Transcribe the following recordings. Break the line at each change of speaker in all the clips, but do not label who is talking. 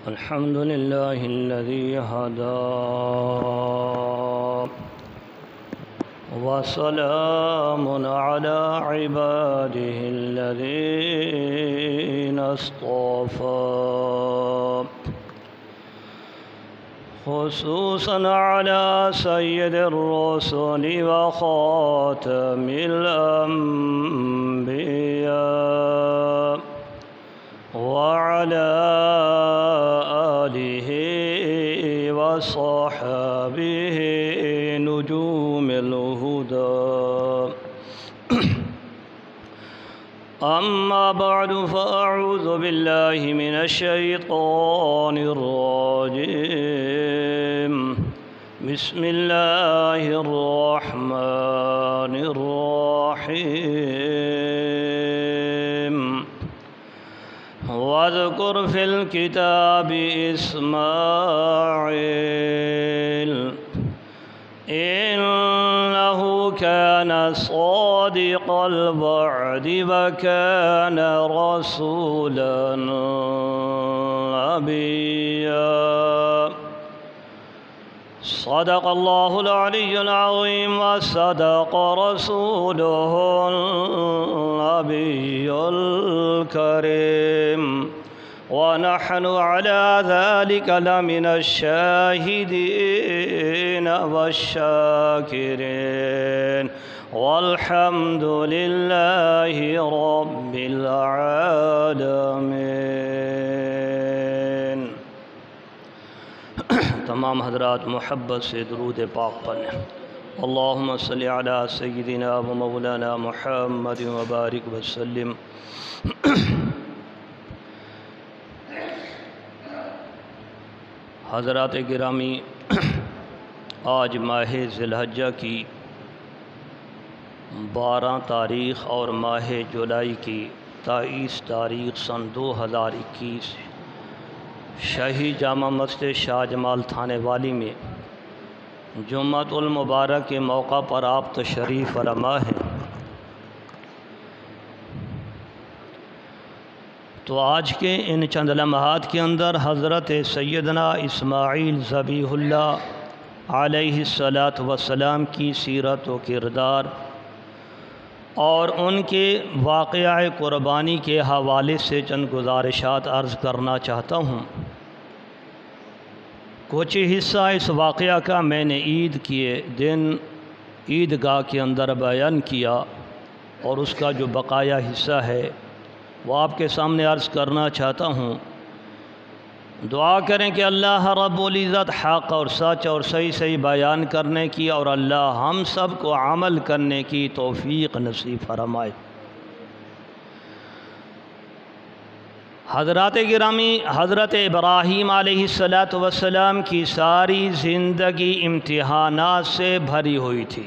الحمد لله الذي هدى وسلام على عباده الذين اصطفى خصوصا على سيد الرسل وخاتم الأنبياء وعلى آله وصحبه نجوم الهدى أما بعد فأعوذ بالله من الشيطان الرجيم بسم الله الرحمن الرحيم واذكر في الكتاب إسماعيل إنه كان صادق الوعد وكان رسولا نبيا صدق الله العلي العظيم وصدق رسوله النبي الكريم ونحن على ذلك لمن الشاهدين والشاكرين والحمد لله رب العالمين۔ تمام حضرات محبت سے درود پاک پڑھیں۔ اللہم صلی علی سیدنا و مولانا محمد وبارک وسلم۔ حضرات گرامی، آج ماہ ذی الحجہ کی 12 تاریخ اور ماہ جولائی کی 23 تاریخ سن 2021 شاہی جامع مسجد شاہ جمال تھانے والی میں جمعۃ المبارک کے موقع پر آپ تشریف فرما ہیں۔ تو آج کے ان چند لمحات کے اندر حضرت سیدنا اسماعیل ذبیح اللہ علیہ السلام کی سیرت و کردار اور ان کے واقعہ قربانی کے حوالے سے چند گزارشات عرض کرنا چاہتا ہوں۔ کچھ حصہ اس واقعہ کا میں نے عید کے دن عیدگاہ کے اندر بیان کیا اور اس کا جو بقایا حصہ ہے وہ آپ کے سامنے عرض کرنا چاہتا ہوں۔ دعا کریں کہ اللہ رب العزت حق اور سچ اور صحیح بیان کرنے کی اور اللہ ہم سب کو عمل کرنے کی توفیق نصیب فرمائے۔ حضرات گرامی، حضرت ابراہیم علیہ السلام کی ساری زندگی امتحانات سے بھری ہوئی تھی۔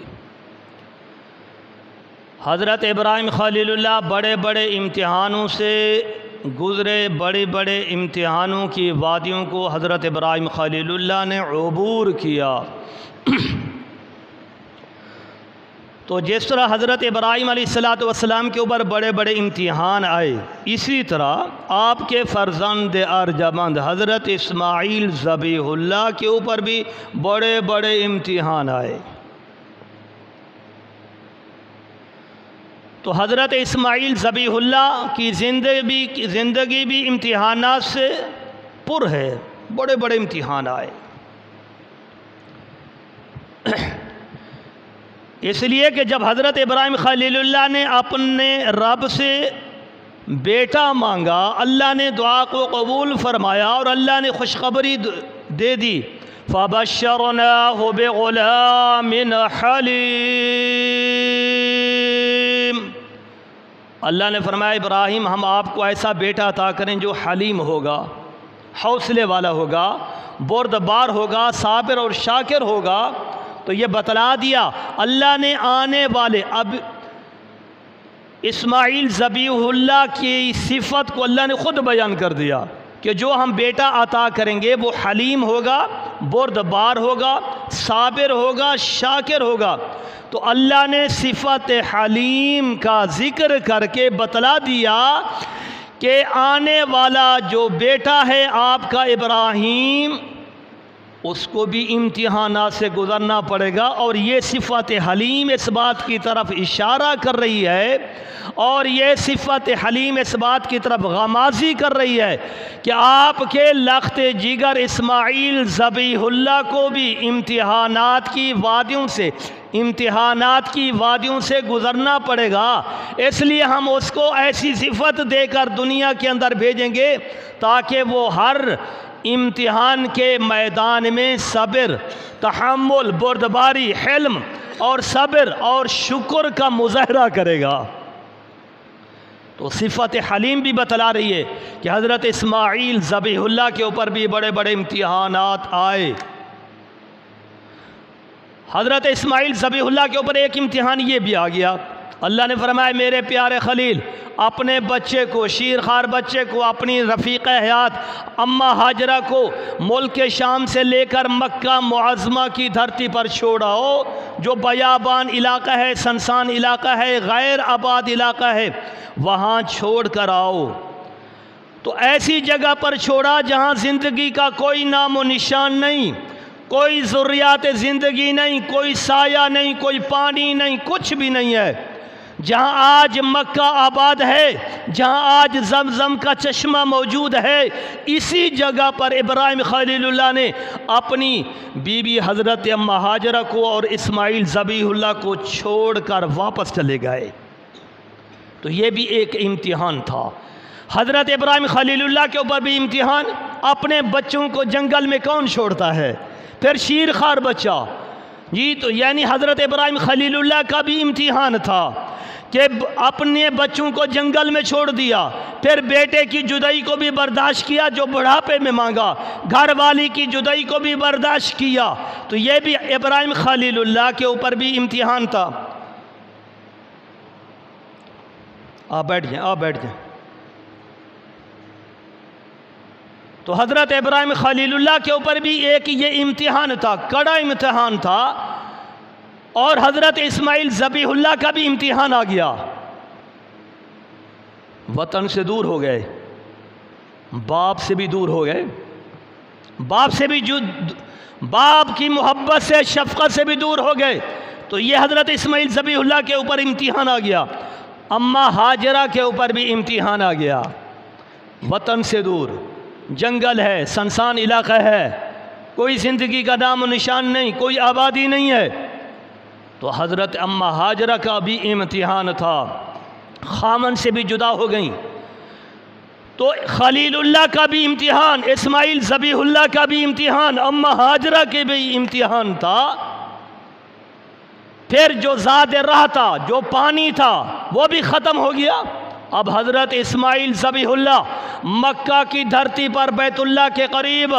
حضرت ابراہیم خلیل اللہ بڑے بڑے امتحانوں سے گزرے، بڑے بڑے امتحانوں کی وادیوں کو حضرت ابراہیم خلیل اللہ نے عبور کیا۔ تو جس طرح حضرت ابراہیم علیہ السلام کے اوپر بڑے بڑے امتحان آئے، اسی طرح آپ کے فرزند ارجمند حضرت اسماعیل ذبیح اللہ کے اوپر بھی بڑے بڑے امتحان آئے۔ تو حضرت اسماعیل ذبیح اللہ کی زندگی بھی امتحانات سے پر ہے، بڑے بڑے امتحان آئے۔ اس لیے کہ جب حضرت ابراہیم خلیل اللہ نے اپنے رب سے بیٹا مانگا، اللہ نے دعا کو قبول فرمایا اور اللہ نے خوشخبری دے دی، فَبَشَّرْنَاهُ بِغُلَامٍ حَلِيمٍ۔ اللہ نے فرمایا ابراہیم ہم آپ کو ایسا بیٹا عطا کریں جو حلیم ہوگا، حوصلے والا ہوگا، بردبار ہوگا، صابر اور شاکر ہوگا۔ تو یہ بتلا دیا اللہ نے آنے والے اب اسماعیل ذبیح اللہ کی صفت کو اللہ نے خود بیان کر دیا کہ جو ہم بیٹا عطا کریں گے وہ حلیم ہوگا، بردبار ہوگا، صابر ہوگا، شاکر ہوگا۔ تو اللہ نے صفت حلیم کا ذکر کر کے بتلا دیا کہ آنے والا جو بیٹا ہے آپ کا ابراہیم، اس کو بھی امتحانات سے گزرنا پڑے گا، اور یہ صفت حلیم اس بات کی طرف اشارہ کر رہی ہے، اور یہ صفت حلیم اس بات کی طرف غمازی کر رہی ہے کہ آپ کے لخت جگر اسماعیل ذبیح اللہ کو بھی امتحانات کی وادیوں سے گزرنا پڑے گا۔ اس لیے ہم اس کو ایسی صفت دے کر دنیا کے اندر بھیجیں گے تاکہ وہ ہر امتحان کے میدان میں صبر، تحمل، بردباری، حلم اور صبر اور شکر کا مظاہرہ کرے گا۔ تو صفت حلیم بھی بتلا رہی ہے کہ حضرت اسماعیل ذبیح اللہ کے اوپر بھی بڑے بڑے امتحانات آئے۔ حضرت اسماعیل ذبیح اللہ کے اوپر ایک امتحان یہ بھی آ گیا، اللہ نے فرمایا میرے پیارے خلیل اپنے بچے کو، شیرخوار بچے کو، اپنی رفیق حیات اماں ہاجرہ کو ملک شام سے لے کر مکہ معظمہ کی دھرتی پر چھوڑاؤ، جو بیابان علاقہ ہے، سنسان علاقہ ہے، غیر آباد علاقہ ہے، وہاں چھوڑ کر آؤ۔ تو ایسی جگہ پر چھوڑا جہاں زندگی کا کوئی نام و نشان نہیں، کوئی ذریات زندگی نہیں، کوئی سایہ نہیں، کوئی پانی نہیں، کچھ بھی نہیں ہے۔ جہاں آج مکہ آباد ہے، جہاں آج زمزم کا چشمہ موجود ہے، اسی جگہ پر ابراہیم خلیل اللہ نے اپنی بیوی حضرت اماں ہاجرہ کو اور اسماعیل ذبیح اللہ کو چھوڑ کر واپس چلے گئے۔ تو یہ بھی ایک امتحان تھا۔ حضرت ابراہیم خلیل اللہ کے اوپر بھی امتحان، اپنے بچوں کو جنگل میں کون چھوڑتا ہے؟ پھر شیرخوار بچہ، جی تو یعنی حضرت ابراہیم خلیل اللہ کا بھی امتحان تھا کہ اپنے بچوں کو جنگل میں چھوڑ دیا، پھر بیٹے کی جدائی کو بھی برداشت کیا جو بڑھاپے میں مانگا، گھر والی کی جدائی کو بھی برداشت کیا۔ تو یہ بھی ابراہیم خلیل اللہ کے اوپر بھی امتحان تھا۔ آپ بیٹھ جائیں۔ تو حضرت ابراہیم خلیل اللہ کے اوپر بھی ایک یہ امتحان تھا، کڑا امتحان تھا، اور حضرت اسماعیل ذبیح اللہ کا بھی امتحان آ گیا۔ وطن سے دور ہو گئے، باپ سے بھی دور ہو گئے، باپ کی محبت سے، شفقت سے بھی دور ہو گئے۔ تو یہ حضرت اسماعیل ذبیح اللہ کے اوپر امتحان آ گیا۔ اماں ہاجرہ کے اوپر بھی امتحان آ گیا، وطن سے دور، جنگل ہے، سنسان علاقہ ہے، کوئی زندگی کا نام و نشان نہیں، کوئی آبادی نہیں ہے۔ تو حضرت اماں ہاجرہ کا بھی امتحان تھا، خامن سے بھی جدا ہو گئیں۔ تو خلیل اللہ کا بھی امتحان، اسماعیل ذبیح اللہ کا بھی امتحان، اماں ہاجرہ کے بھی امتحان تھا۔ پھر جو زاد راہ تھا، جو پانی تھا، وہ بھی ختم ہو گیا۔ اب حضرت اسماعیل ذبیح اللہ مکہ کی دھرتی پر بیت اللہ کے قریب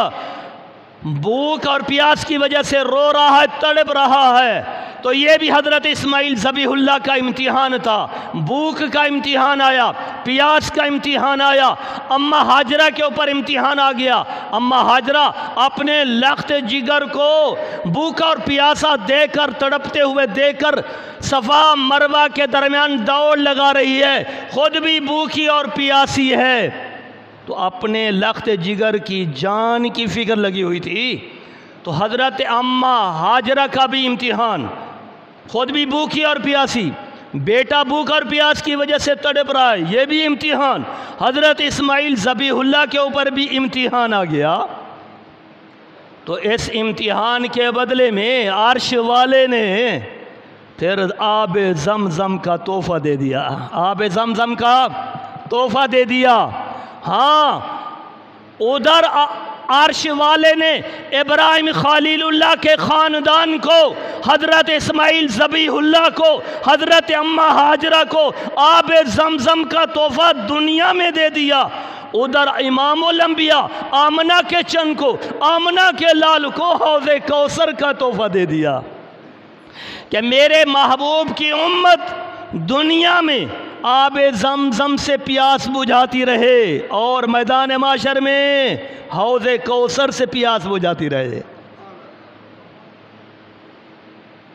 بھوک اور پیاس کی وجہ سے رو رہا ہے، تڑپ رہا ہے۔ تو یہ بھی حضرت اسماعیل ذبیح اللہ کا امتحان تھا، بھوک کا امتحان آیا، پیاس کا امتحان آیا، اماں ہاجرہ کے اوپر امتحان آ گیا۔ اماں ہاجرہ اپنے لخت جگر کو بھوکا اور پیاسا دے کر، تڑپتے ہوئے دے کر صفا مروہ کے درمیان دوڑ لگا رہی ہے، خود بھی بھوکی اور پیاسی ہے۔ تو اپنے لخت جگر کی جان کی فکر لگی ہوئی تھی۔ تو حضرت اماں ہاجرہ کا بھی امتحان، خود بھی بھوکی اور پیاسی، بیٹا بھوک اور پیاس کی وجہ سے تڑپ رہا ہے، یہ بھی امتحان۔ حضرت اسماعیل ذبیح اللہ کے اوپر بھی امتحان آ گیا۔ تو اس امتحان کے بدلے میں عرش والے نے پھر آب زمزم کا تحفہ دے دیا، آب زمزم کا تحفہ دے دیا۔ ہاں، ادھر عرش والے نے ابراہیم خلیل اللہ کے خاندان کو، حضرت اسماعیل ذبیح اللہ کو، حضرت اماں ہاجرہ کو آب زمزم کا تحفہ دنیا میں دے دیا۔ ادھر امام الانبیاء آمنہ کے چن کو، آمنہ کے لال کو حوض کوثر کا تحفہ دے دیا کہ میرے محبوب کی امت دنیا میں آب زمزم سے پیاس بجھاتی رہے اور میدان محشر میں حوض کوثر سے پیاس بجھاتی رہے۔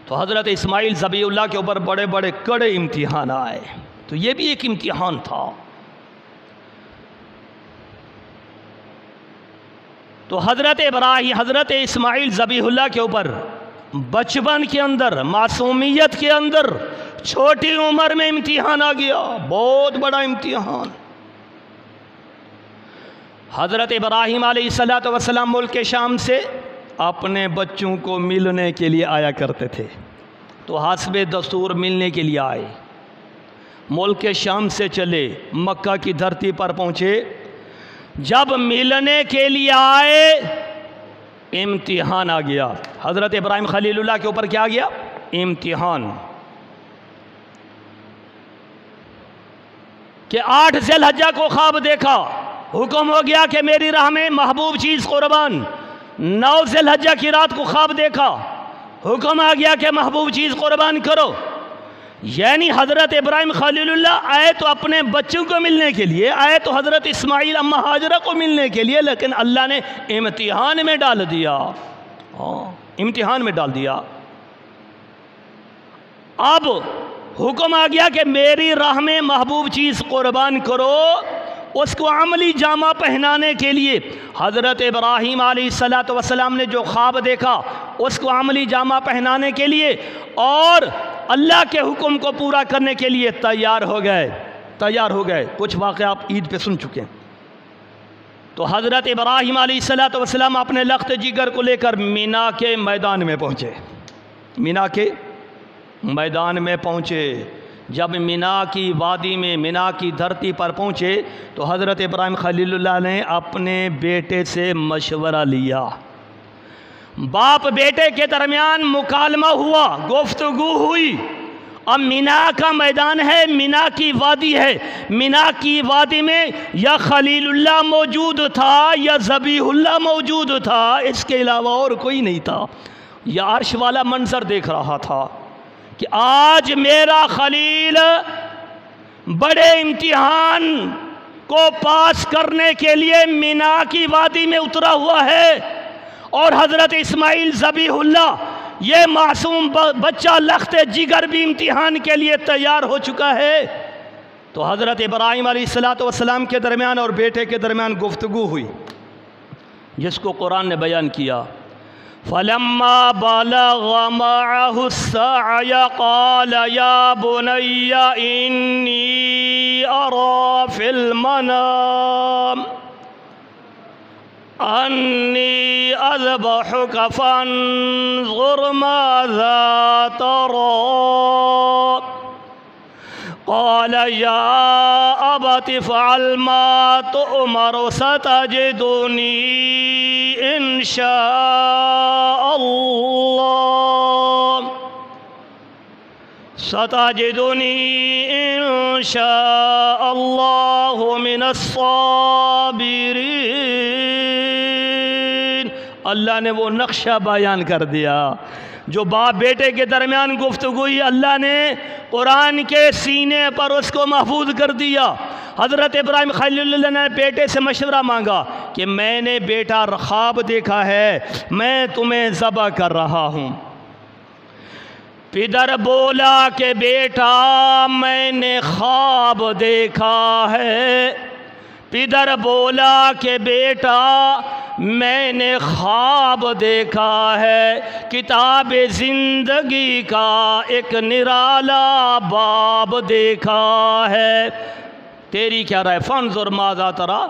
تو حضرت اسماعیل ذبیح اللہ کے اوپر بڑے بڑے کڑے امتحان آئے۔ تو یہ بھی ایک امتحان تھا۔ تو حضرت اسماعیل ذبیح اللہ کے اوپر بچپن کے اندر، معصومیت کے اندر، چھوٹی عمر میں امتحان آ گیا، بہت بڑا امتحان۔ حضرت ابراہیم علیہ السلام ملک شام سے اپنے بچوں کو ملنے کے لیے آیا کرتے تھے، تو حسب دستور ملنے کے لیے آئے، ملک شام سے چلے، مکہ کی دھرتی پر پہنچے، جب ملنے کے لیے آئے امتحان آ گیا۔ حضرت ابراہیم خلیل اللہ کے اوپر کیا آ گیا؟ امتحان، کہ 8 ذی الحجہ کو خواب دیکھا، حکم ہو گیا کہ میری راہ میں محبوب چیز قربان۔ 9 ذی الحجہ کی رات کو خواب دیکھا، حکم آ گیا کہ محبوب چیز قربان کرو۔ یعنی حضرت ابراہیم خلیل اللہ آئے تو اپنے بچوں کو ملنے کے لیے، آئے تو حضرت اسماعیل اماں ہاجرہ کو ملنے کے لیے، لیکن اللہ نے امتحان میں ڈال دیا، امتحان میں ڈال دیا۔ اب حکم آ گیا کہ میری راہ میں محبوب چیز قربان کرو، اس کو عملی جامہ پہنانے کے لیے حضرت ابراہیم علیہ السلام نے جو خواب دیکھا اس کو عملی جامہ پہنانے کے لیے اور اللہ کے حکم کو پورا کرنے کے لیے تیار ہو گئے۔ کچھ واقعہ آپ عید پہ سن چکے ہیں۔ تو حضرت ابراہیم علیہ السلام اپنے لخت جگر کو لے کر مینا کے میدان میں پہنچے، مینا کے میدان میں پہنچے۔ جب مینا کی وادی میں، مینا کی دھرتی پر پہنچے تو حضرت ابراہیم خلیل اللہ نے اپنے بیٹے سے مشورہ لیا، باپ بیٹے کے درمیان مکالمہ ہوا، گفتگو ہوئی۔ اب مینا کا میدان ہے، مینا کی وادی ہے، مینا کی وادی میں یا خلیل اللہ موجود تھا یا ذبیح اللہ موجود تھا، اس کے علاوہ اور کوئی نہیں تھا۔ یہ عرش والا منظر دیکھ رہا تھا کہ آج میرا خلیل بڑے امتحان کو پاس کرنے کے لیے مینا کی وادی میں اترا ہوا ہے، اور حضرت اسماعیل ذبیح اللہ یہ معصوم بچہ لخت جگر بھی امتحان کے لیے تیار ہو چکا ہے۔ تو حضرت ابراہیم علیہ السلام کے درمیان اور بیٹے کے درمیان گفتگو ہوئی، جس کو قرآن نے بیان کیا۔ فَلَمَّا بَلَغَ مَعَهُ السَّعْيَ قَالَ يَا بُنَيَّ إِنِّي أَرَى فِي الْمَنَامِ أَنِّي أَذْبَحُكَ فَانظُرْ مَاذَا تَرَىٰ قَالَ يَا أَبَتِ افْعَلْ مَا تُؤْمَرُ سَتَجِدُنِي إِن شَاءَ اللَّهُ مِنَ الصَّابِرِينَ۔ اللہ نے وہ نقشہ بیان کر دیا جو باپ بیٹے کے درمیان گفتگوئی، اللہ نے قرآن کے سینے پر اس کو محفوظ کر دیا۔ حضرت ابراہیم خلیل اللہ نے بیٹے سے مشورہ مانگا کہ میں نے بیٹا خواب دیکھا ہے، میں تمہیں ذبح کر رہا ہوں۔ پدر بولا کہ بیٹا میں نے خواب دیکھا ہے، پدر بولا کہ بیٹا میں نے خواب دیکھا ہے، کتاب زندگی کا ایک نرالا باب دیکھا ہے، تیری کیا رائے؟ فانظر ماذا ترى۔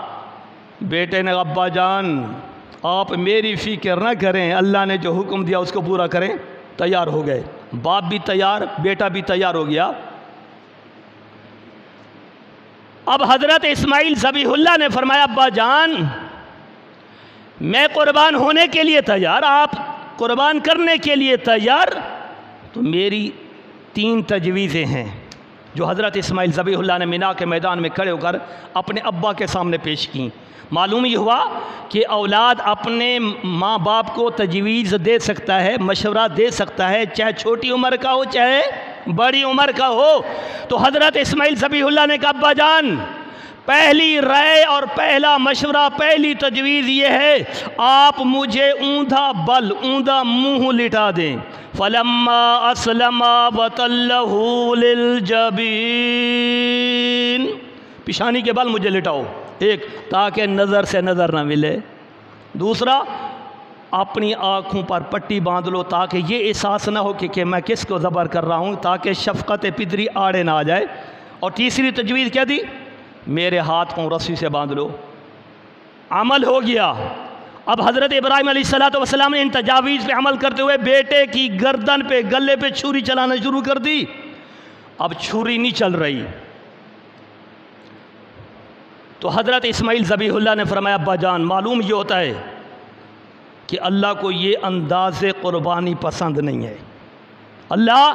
بیٹے نے ابا جان آپ میری فکر نہ کریں، اللہ نے جو حکم دیا اس کو پورا کریں۔ تیار ہو گئے، باپ بھی تیار، بیٹا بھی تیار ہو گیا۔ اب حضرت اسماعیل ذبیح اللہ نے فرمایا ابا جان میں قربان ہونے کے لیے تیار، آپ قربان کرنے کے لیے تیار؟ تو میری 3 تجویزیں ہیں جو حضرت اسماعیل ذبیح اللہ نے مینا کے میدان میں کھڑے ہو کر اپنے ابا کے سامنے پیش کیں۔ معلوم یہ ہوا کہ اولاد اپنے ماں باپ کو تجویز دے سکتا ہے، مشورہ دے سکتا ہے، چاہے چھوٹی عمر کا ہو چاہے بڑی عمر کا ہو۔ تو حضرت اسماعیل ذبیح اللہ نے کہا ابا جان پہلی رائے اور پہلا مشورہ، پہلی تجویز یہ ہے آپ مجھے اوندا منہ لٹا دیں۔ فَلَمَّا أَسْلَمَا وَتَلَّهُ لِلْجَبِينِ، پیشانی کے بال مجھے لٹاؤ ایک، تاکہ نظر سے نظر نہ ملے، دوسرا اپنی آنکھوں پر پٹی باندھ لو تاکہ یہ احساس نہ ہو کہ میں کس کو ذبح کر رہا ہوں، تاکہ شفقت پدری آڑے نہ آ جائے۔ اور تیسری تجویز کیا دی؟ میرے ہاتھ پاؤں رسی سے باندھ لو۔ عمل ہو گیا۔ اب حضرت ابراہیم علیہ السلام نے ان تجاویز پہ عمل کرتے ہوئے بیٹے کی گردن پہ گلے پہ چھری چلانا شروع کر دی۔ اب چھری نہیں چل رہی تو حضرت اسماعیل ذبیح اللہ نے فرمایا ابا جان معلوم یہ ہوتا ہے کہ اللہ کو یہ انداز قربانی پسند نہیں ہے، اللہ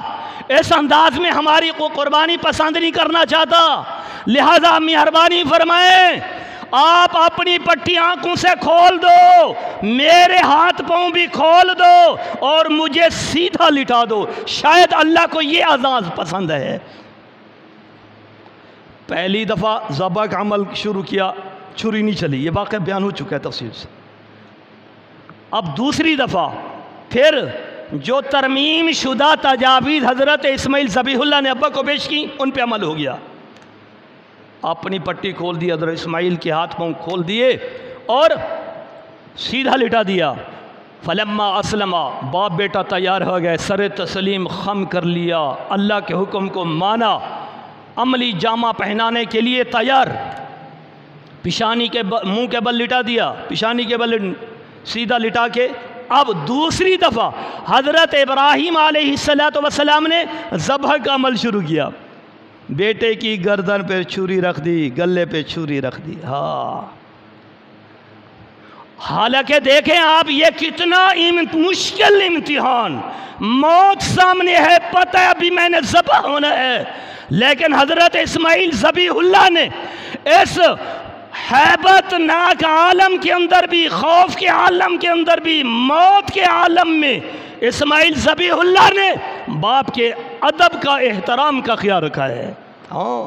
اس انداز میں ہماری کو قربانی پسند نہیں کرنا چاہتا، لہذا مہربانی فرمائیں آپ اپنی پٹی آنکھوں سے کھول دو، میرے ہاتھ پاؤں بھی کھول دو اور مجھے سیدھا لٹا دو، شاید اللہ کو یہ انداز پسند ہے۔ پہلی دفعہ ذبح کا عمل شروع کیا، چھری نہیں چلی، یہ واقعہ بیان ہو چکا ہے تفصیل سے۔ اب دوسری دفعہ پھر جو ترمیم شدہ تجاویز حضرت اسماعیل ذبیح اللہ نے ابا کو پیش کی ان پہ عمل ہو گیا۔ اپنی پٹی کھول دی، حضرت اسماعیل کے ہاتھ پاؤں کھول دیے اور سیدھا لٹا دیا۔ فلما اسلما، باپ بیٹا تیار ہو گئے، سر تسلیم خم کر لیا، اللہ کے حکم کو مانا، عملی جامہ پہنانے کے لیے تیار، پیشانی کے منہ کے بل لٹا دیا، پیشانی کے بل سیدھا لٹا کے اب دوسری دفعہ حضرت ابراہیم علیہ السلام نے ذبح کا عمل شروع کیا۔ بیٹے کی گردن پہ چھری رکھ دی، گلے پہ چھری رکھ دی۔ ہاں حالانکہ دیکھیں آپ یہ کتنا مشکل امتحان، موت سامنے ہے، پتہ ہے ابھی میں نے ذبح ہونا ہے، لیکن حضرت اسماعیل ذبیح اللہ نے اس ہیبت ناک عالم کے اندر بھی، خوف کے عالم کے اندر بھی، موت کے عالم میں اسماعیل ذبیح اللہ نے باپ کے ادب کا، احترام کا خیال رکھا ہے۔ ہاں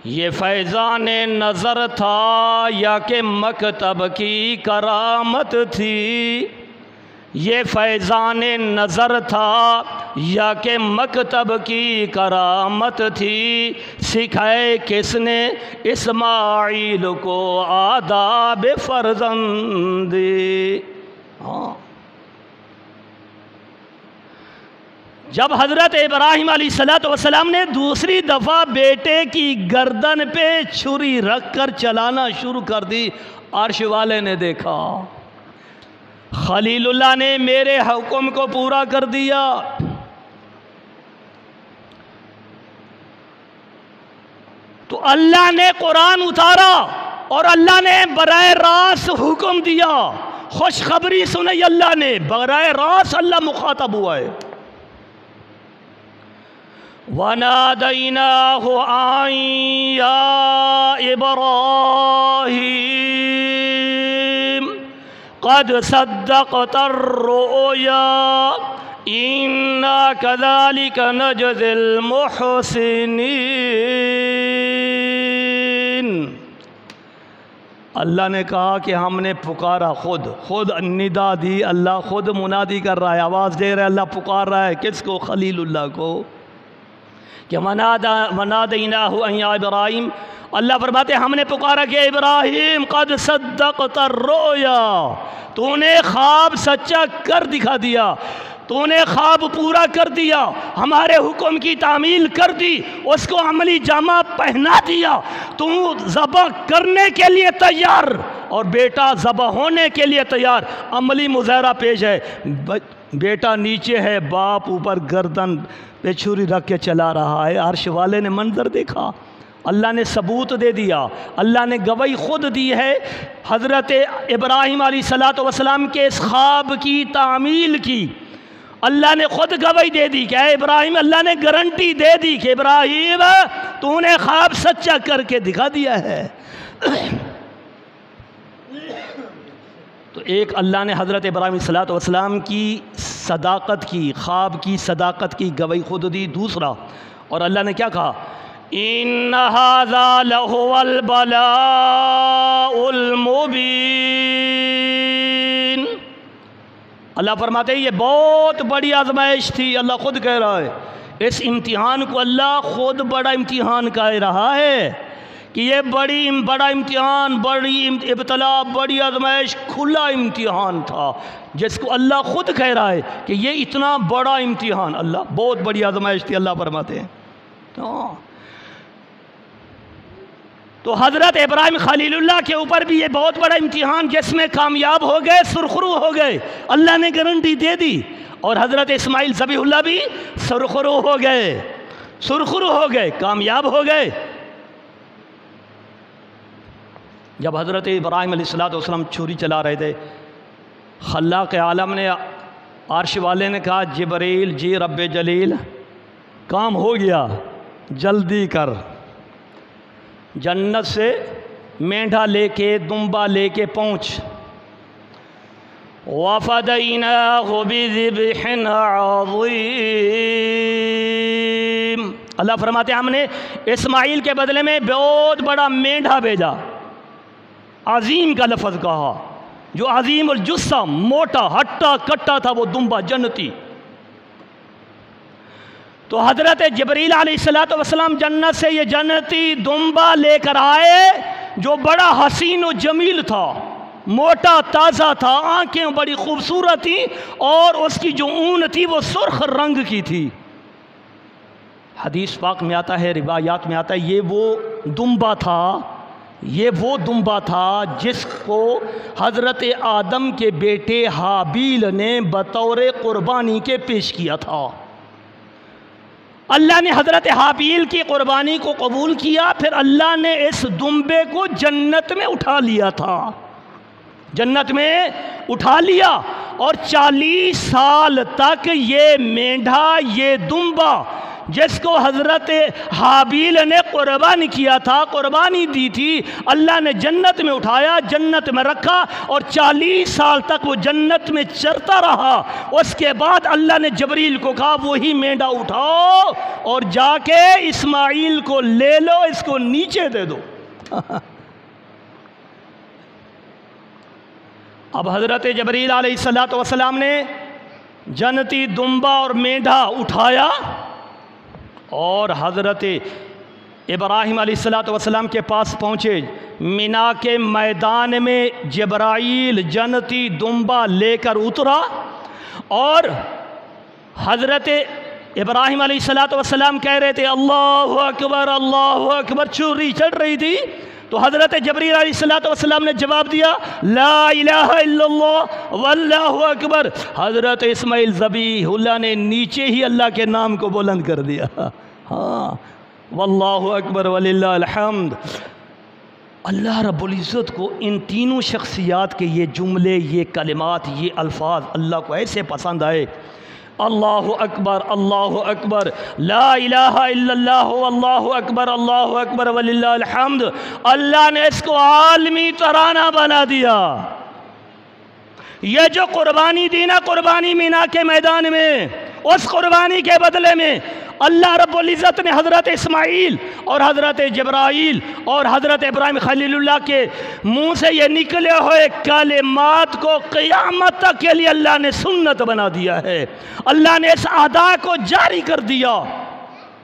یہ فیضان نظر تھا یا کہ مکتب کی کرامت تھی، یہ فیضان نظر تھا یا کہ مکتب کی کرامت تھی، سکھائے کس نے اسماعیل کو آداب فرزندی۔ ہاں جب حضرت ابراہیم علیہ السلام نے دوسری دفعہ بیٹے کی گردن پہ چھری رکھ کر چلانا شروع کر دی، عرش والے نے دیکھا خلیل اللہ نے میرے حکم کو پورا کر دیا۔ تو اللہ نے قرآن اتارا اور اللہ نے براہ راست حکم دیا، خوشخبری سنائی اللہ نے، براہ راست اللہ مخاطب ہوا ہے۔ وَنَادَيْنَاهُ أَن يَا إِبْرَاهِيمُ قَدْ صَدَّقْتَ الرُّؤْيَا إِنَّا كَذَلِكَ نَجْزِي الْمُحْسِنِينَ۔ اللہ نے کہا کہ ہم نے پکارا، خود ندا دی، اللہ خود منادی کر رہا ہے، آواز دے رہا ہے، اللہ پکار رہا ہے کس کو؟ خلیل اللہ کو، کہ وَنَادَيْنَاهُ أَن يَا إِبْرَاهِيمُ، اللہ فرماتے ہم نے پکارا کہ ابراہیم قد صدقت الرؤیا، تو نے خواب سچا کر دکھا دیا، تو نے خواب پورا کر دیا، ہمارے حکم کی تعمیل کر دی، اس کو عملی جامہ پہنا دیا، تو ذبح کرنے کے لیے تیار اور بیٹا ذبح ہونے کے لیے تیار۔ عملی مظاہرہ پیش ہے، بیٹا نیچے ہے، باپ اوپر گردن پہ چھری رکھ کے چلا رہا ہے۔ عرش والے نے منظر دیکھا، اللہ نے ثبوت دے دیا، اللہ نے گواہی خود دی ہے حضرت ابراہیم علیہ السلام کے اس خواب کی تعمیل کی، اللہ نے خود گواہی دے دی کہ اے ابراہیم، اللہ نے گارنٹی دے دی کہ ابراہیم تو نے خواب سچا کر کے دکھا دیا ہے۔ تو ایک اللہ نے حضرت ابراہیم علیہ السلام کی صداقت کی، خواب کی صداقت کی گواہی خود دی۔ دوسرا، اور اللہ نے کیا کہا؟ إِنَّ هَذَا لَهُوَ الْبَلَاءُ الْمُبِينُ۔ اللہ فرماتے ہیں یہ بہت بڑی آزمائش تھی، اللہ خود کہہ رہا ہے، اس امتحان کو اللہ خود بڑا امتحان کہہ رہا ہے کہ یہ بڑا امتحان، بڑی ابتلا، بڑی آزمائش، کھلا امتحان تھا، جس کو اللہ خود کہہ رہا ہے کہ یہ اتنا بڑا امتحان، اللہ بہت بڑی آزمائش تھی، اللہ فرماتے ہیں۔ تو حضرت ابراہیم خلیل اللہ کے اوپر بھی یہ بہت بڑا امتحان، جس میں کامیاب ہو گئے، سرخرو ہو گئے، اللہ نے گارنٹی دے دی۔ اور حضرت اسماعیل ذبیح اللہ بھی سرخرو ہو گئے، کامیاب ہو گئے۔ جب حضرت ابراہیم علیہ السلام چھری چلا رہے تھے، خلاق عالم نے، عرش والے نے کہا جبریل جی رب جلیل کام ہو گیا، جلدی کر، جنت سے مینڈھا لے کے، دمبا لے کے پہنچ۔ وَفَدَيْنَاهُ بِذِبْحٍ عَظِيمٍ، اللہ فرماتے ہیں ہم نے اسماعیل کے بدلے میں بہت بڑا مینڈھا بھیجا۔ عظیم کا لفظ کہا، جو عظیم الجثہ، موٹا ہٹا کٹا تھا، وہ دمبا جنتی۔ تو حضرت جبریل علیہ السلام جنت سے یہ جنتی دمبا لے کر آئے، جو بڑا حسین و جمیل تھا، موٹا تازہ تھا، آنکھیں بڑی خوبصورت تھی، اور اس کی جو اون تھی وہ سرخ رنگ کی تھی۔ حدیث پاک میں آتا ہے، روایات میں آتا ہے، یہ وہ دمبا تھا جس کو حضرت آدم کے بیٹے حابیل نے بطور قربانی کے پیش کیا تھا۔ اللہ نے حضرت حابیل کی قربانی کو قبول کیا، پھر اللہ نے اس دمبے کو جنت میں اٹھا لیا تھا، جنت میں اٹھا لیا، اور 40 سال تک یہ مینڈھا، یہ دمبا جس کو حضرت حابیل نے قربانی کیا تھا، قربانی دی تھی، اللہ نے جنت میں اٹھایا، جنت میں رکھا، اور 40 سال تک وہ جنت میں چرتا رہا۔ اس کے بعد اللہ نے جبریل کو کہا وہی مینڈھا اٹھاؤ اور جا کے اسماعیل کو لے لو، اس کو نیچے دے دو۔ اب حضرت جبریل علیہ السلام نے جنتی دمبا اور مینڈھا اٹھایا، اور حضرت ابراہیم علیہ السلام کے پاس پہنچے۔ مینا کے میدان میں جبرائیل جنتی دمبا لے کر اترا، اور حضرت ابراہیم علیہ السلام کہہ رہے تھے اللہ اکبر، اللہ اکبر، چھری چڑھ رہی تھی، تو حضرت جبریل علیہ السلام نے جواب دیا لا الہ الا اللہ واللہ اکبر۔ حضرت اسماعیل ذبیح اللہ نے نیچے ہی اللہ کے نام کو بلند کر دیا، ہاں، واللہ اکبر وللہ الحمد۔ اللہ رب العزت کو ان تینوں شخصیات کے یہ جملے، یہ کلمات، یہ الفاظ اللہ کو ایسے پسند آئے، اللہ اکبر، اللہ اکبر، لا الہ الا اللہ، واللہ اکبر وللہ الحمد۔ اللہ نے اس کو عالمی ترانہ بنا دیا۔ یہ جو قربانی دی نا، قربانی مینا کے میدان میں، اس قربانی کے بدلے میں اللہ رب العزت نے حضرت اسماعیل اور حضرت جبرائیل اور حضرت ابراہیم خلیل اللہ کے منہ سے یہ نکلے ہوئے کلمات کو قیامت تک کے لیے اللہ نے سنت بنا دیا ہے۔ اللہ نے اس ادا کو جاری کر دیا،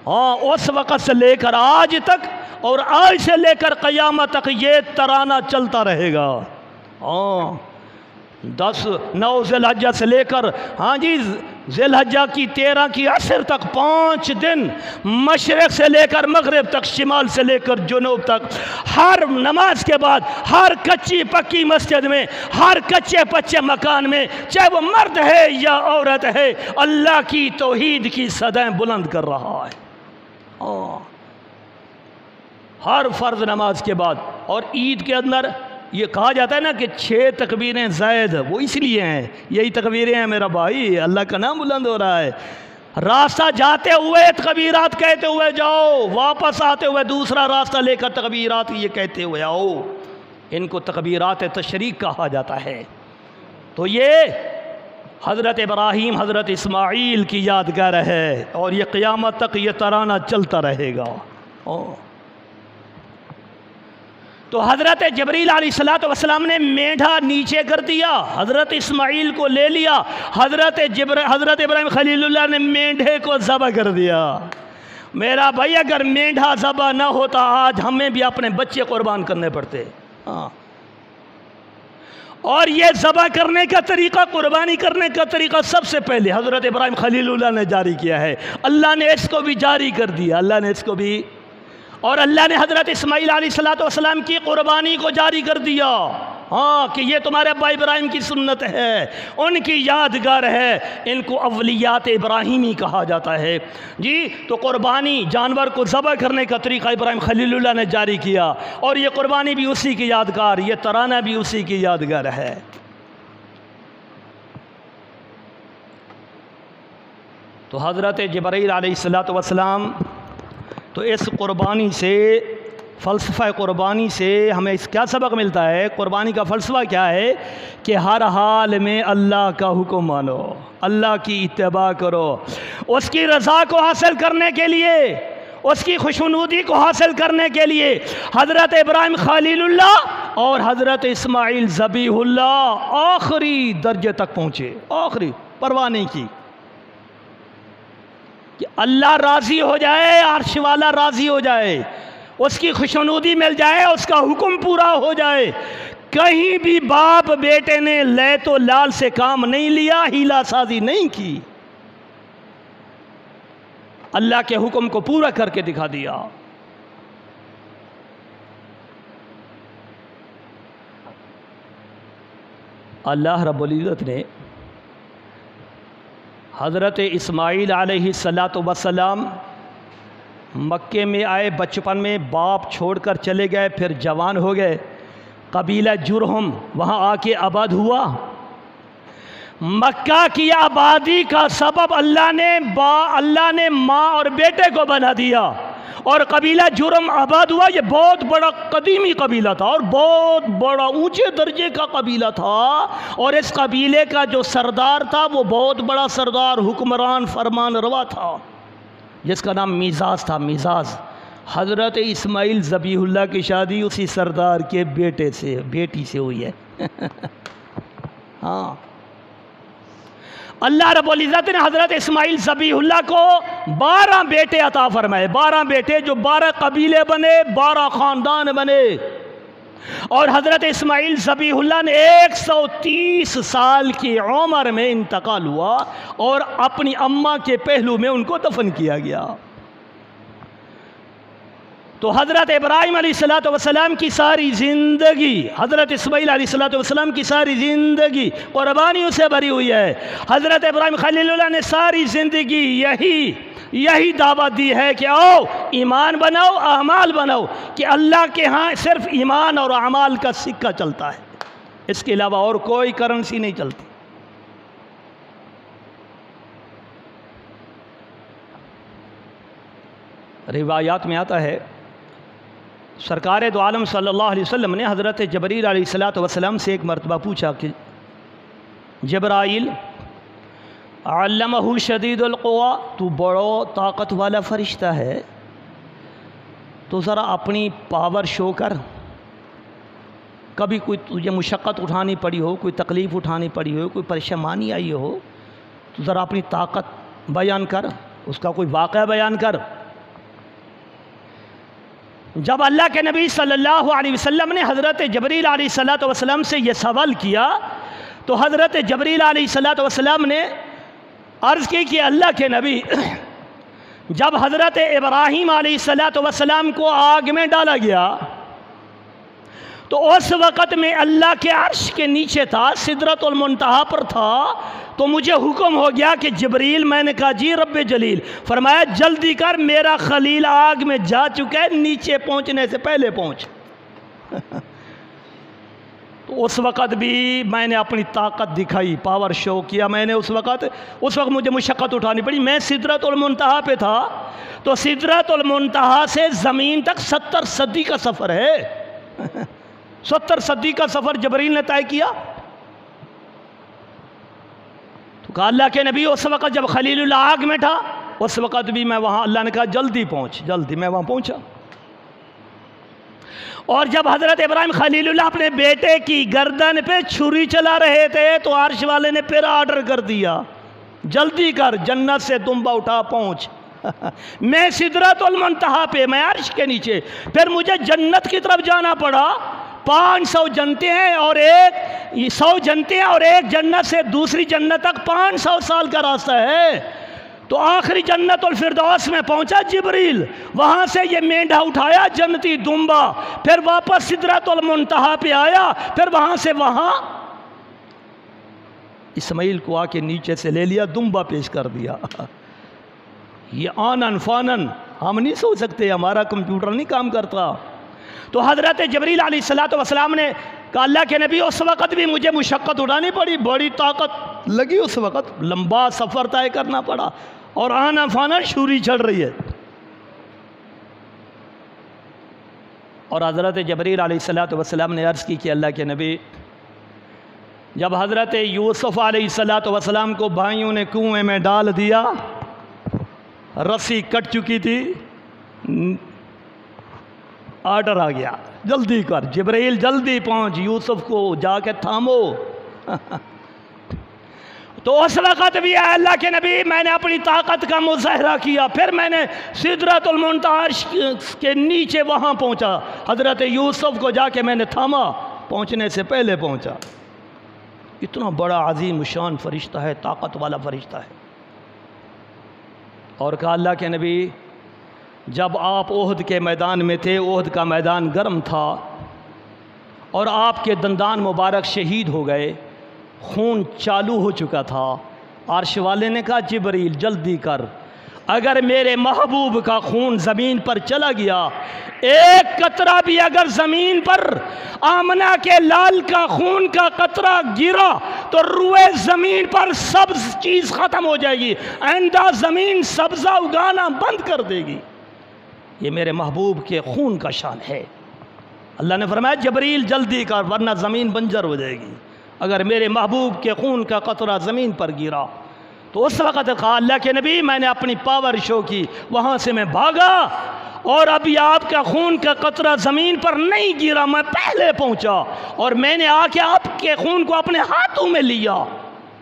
ہاں، اس وقت سے لے کر آج تک، اور آج سے لے کر قیامت تک یہ ترانہ چلتا رہے گا۔ ہاں، 9 ذی الحجہ سے لے کر ذی الحجہ کی 13 کی عصر تک 5 دن، مشرق سے لے کر مغرب تک، شمال سے لے کر جنوب تک، ہر نماز کے بعد، ہر کچی پکی مسجد میں، ہر کچے پچے مکان میں، چاہے وہ مرد ہے یا عورت ہے، اللہ کی توحید کی صدائیں بلند کر رہا ہے۔ ہر فرض نماز کے بعد، اور عید کے اندر یہ کہا جاتا ہے نا کہ 6 تکبیریں زائد، وہ اس لیے ہیں، یہی تکبیریں ہیں میرا بھائی، اللہ کا نام بلند ہو رہا ہے۔ راستہ جاتے ہوئے تکبیرات کہتے ہوئے جاؤ، واپس آتے ہوئے دوسرا راستہ لے کر تکبیرات یہ کہتے ہوئے آؤ، ان کو تکبیرات تشریق کہا جاتا ہے۔ تو یہ حضرت ابراہیم، حضرت اسماعیل کی یادگار ہے، اور یہ قیامت تک یہ ترانہ چلتا رہے گا۔ تو حضرت جبریل علیہ السلام نے مینڈھا نیچے کر دیا، حضرت اسماعیل کو لے لیا، حضرت ابراہیم خلیل اللہ نے مینڈھے کو ذبح کر دیا۔ میرا بھائی اگر مینڈھا ذبح نہ ہوتا آج ہمیں بھی اپنے بچے قربان کرنے پڑتے. ہاں، اور یہ ذبح کرنے کا طریقہ، قربانی کرنے کا طریقہ سب سے پہلے حضرت ابراہیم خلیل اللہ نے جاری کیا ہے. اللہ نے اس کو بھی جاری کر دیا، اللہ نے اس کو بھی، اور اللہ نے حضرت اسماعیل علیہ السلام کی قربانی کو جاری کر دیا. ہاں، کہ یہ تمہارے ابا ابراہیم کی سنت ہے، ان کی یادگار ہے، ان کو اولیات ابراہیمی کہا جاتا ہے. جی، تو قربانی، جانور کو ذبح کرنے کا طریقہ ابراہیم خلیل اللہ نے جاری کیا، اور یہ قربانی بھی اسی کی یادگار، یہ ترانہ بھی اسی کی یادگار ہے. تو حضرت جبرائیل علیہ السلام، تو اس قربانی سے، فلسفہ قربانی سے ہمیں اس کیا سبق ملتا ہے؟ قربانی کا فلسفہ کیا ہے؟ کہ ہر حال میں اللہ کا حکم مانو، اللہ کی اتباع کرو، اس کی رضا کو حاصل کرنے کے لیے، اس کی خوشنودی کو حاصل کرنے کے لیے حضرت ابراہیم خلیل اللہ اور حضرت اسماعیل ذبیح اللہ آخری درجے تک پہنچے، آخری، پرواہ نہیں کی کہ اللہ راضی ہو جائے، عرش والا راضی ہو جائے، اس کی خوشنودی مل جائے، اس کا حکم پورا ہو جائے. کہیں بھی باپ بیٹے نے لے تو لال سے کام نہیں لیا، ہیلا سازی نہیں کی، اللہ کے حکم کو پورا کر کے دکھا دیا. اللہ رب العزت نے حضرت اسماعیل علیہ السلام مکے میں آئے، بچپن میں باپ چھوڑ کر چلے گئے، پھر جوان ہو گئے، قبیلہ جرہم وہاں آ کے آباد ہوا. مکہ کی آبادی کا سبب اللہ نے ماں اور بیٹے کو بنا دیا، اور قبیلہ جرہم آباد ہوا. یہ بہت بڑا قدیمی قبیلہ تھا اور بہت بڑا اونچے درجے کا قبیلہ تھا، اور اس قبیلے کا جو سردار تھا وہ بہت بڑا سردار، حکمران، فرمان روا تھا، جس کا نام میزاز تھا. میزاز. حضرت اسماعیل ذبیح اللہ کی شادی اسی سردار کے بیٹی سے ہوئی ہے. ہاں، اللہ رب العزت نے حضرت اسماعیل ذبیح اللہ کو 12 بیٹے عطا فرمائے، 12 بیٹے جو 12 قبیلے بنے، 12 خاندان بنے. اور حضرت اسماعیل ذبیح اللہ نے 130 سال کی عمر میں انتقال ہوا، اور اپنی اماں کے پہلو میں ان کو دفن کیا گیا. تو حضرت ابراہیم علیہ السلام کی ساری زندگی، حضرت اسماعیل علیہ السلام کی ساری زندگی قربانیوں سے بھری ہوئی ہے. حضرت ابراہیم خلیل اللہ نے ساری زندگی یہی دعوت دی ہے کہ آؤ ایمان بناؤ، اعمال بناؤ، کہ اللہ کے ہاں صرف ایمان اور اعمال کا سکہ چلتا ہے، اس کے علاوہ اور کوئی کرنسی نہیں چلتی. روایات میں آتا ہے، سرکار دو عالم صلی اللہ علیہ وسلم نے حضرت جبرائیل علیہ السلام سے ایک مرتبہ پوچھا کہ جبرائیل، علمہ شدید القوا، تو بڑو طاقت والا فرشتہ ہے، تو ذرا اپنی پاور شو کر. کبھی کوئی تجھے مشقت اٹھانی پڑی ہو، کوئی تکلیف اٹھانی پڑی ہو، کوئی پریشانی آئی ہو، تو ذرا اپنی طاقت بیان کر، اس کا کوئی واقعہ بیان کر. جب اللہ کے نبی صلی اللہ علیہ وسلم نے حضرت جبرائیل علیہ السلام سے یہ سوال کیا، تو حضرت جبرائیل علیہ السلام نے عرض کی کہ اللہ کے نبی، جب حضرت ابراہیم علیہ السلام کو آگ میں ڈالا گیا تو اس وقت میں اللہ کے عرش کے نیچے تھا، سدرۃ المنتہا پر تھا. تو مجھے حکم ہو گیا کہ جبرائیل، میں نے کہا جی رب جلیل. فرمایا جلدی کر، میرا خلیل آگ میں جا چکا ہے، نیچے پہنچنے سے پہلے پہنچ. تو اس وقت بھی میں نے اپنی طاقت دکھائی، پاور شو کیا میں نے. اس وقت مجھے مشقت اٹھانی پڑی، میں سدرۃ المنتہا پہ تھا. تو سدرۃ المنتہا سے زمین تک 70 صدی کا سفر ہے. 70 صدی کا سفر جبرائیل نے طے کیا. تو کہا اللہ کے نبی، اس وقت جب خلیل اللہ آگ میں تھا اس وقت بھی میں وہاں، اللہ نے کہا جلدی پہنچ. جلدی میں وہاں پہنچا. اور جب حضرت ابراہیم خلیل اللہ اپنے بیٹے کی گردن پہ چھری چلا رہے تھے تو عرش والے نے پھر آرڈر کر دیا، جلدی کر، جنت سے دمبا اٹھا پہنچ. میں سدرۃ المنتہا پہ، میں عرش کے نیچے، پھر مجھے جنت کی طرف جانا پڑا۔ 500 جنتیں ہیں اور 100 جنتیں اور ایک جنت سے دوسری جنت تک 500 سال کا راستہ ہے۔ تو آخری جنت الفردوس میں پہنچا جبریل، وہاں سے یہ مینڈھا اٹھایا جنتی دمبا، پھر واپس سدرۃ المنتہا پہ آیا، پھر وہاں سے وہاں اسماعیل کو آ کے نیچے سے لے لیا، دمبا پیش کر دیا۔ یہ آنن فانن ہم نہیں سوچ سکتے، ہمارا کمپیوٹر نہیں کام کرتا۔ تو حضرت جبریل علیہ السلام نے کہا اللہ کے نبی اس وقت بھی مجھے مشقت اٹھانی پڑی، بڑی طاقت لگی، اس وقت لمبا سفر طے کرنا پڑا اور آنا فانا شوری چڑھ رہی ہے۔ اور حضرت جبریل علیہ السلام نے عرض کی کہ اللہ کے نبی، جب حضرت یوسف علیہ السلام کو بھائیوں نے کنویں میں ڈال دیا، رسی کٹ چکی تھی، آرڈر آ گیا جلدی کر، جبریل جلدی پہنچ، یوسف کو جا کے تھامو۔ تو اس وقت بھی اے اللہ کے نبی میں نے اپنی طاقت کا مظاہرہ کیا، پھر میں نے سدرۃ المنتہا کے نیچے وہاں پہنچا، حضرت یوسف کو جا کے میں نے تھاما، پہنچنے سے پہلے پہنچا۔ اتنا بڑا عظیم شان فرشتہ ہے، طاقت والا فرشتہ ہے۔ اور کہا اللہ کے نبی جب آپ احد کے میدان میں تھے، احد کا میدان گرم تھا اور آپ کے دندان مبارک شہید ہو گئے، خون چالو ہو چکا تھا، عرش والے نے کہا جبریل جلدی کر، اگر میرے محبوب کا خون زمین پر چلا گیا، ایک قطرہ بھی اگر زمین پر آمنہ کے لال کا خون کا قطرہ گرا تو روئے زمین پر سبز چیز ختم ہو جائے گی، آئندہ زمین سبزہ اگانا بند کر دے گی۔ یہ میرے محبوب کے خون کا شان ہے۔ اللہ نے فرمایا جبریل جلدی کر ورنہ زمین بنجر ہو جائے گی اگر میرے محبوب کے خون کا قطرہ زمین پر گرا۔ تو اس وقت کہا اللہ کے نبی میں نے اپنی پاور شو کی، وہاں سے میں بھاگا اور ابھی آپ کا خون کا قطرہ زمین پر نہیں گرا، میں پہلے پہنچا اور میں نے آ کے آپ کے خون کو اپنے ہاتھوں میں لیا۔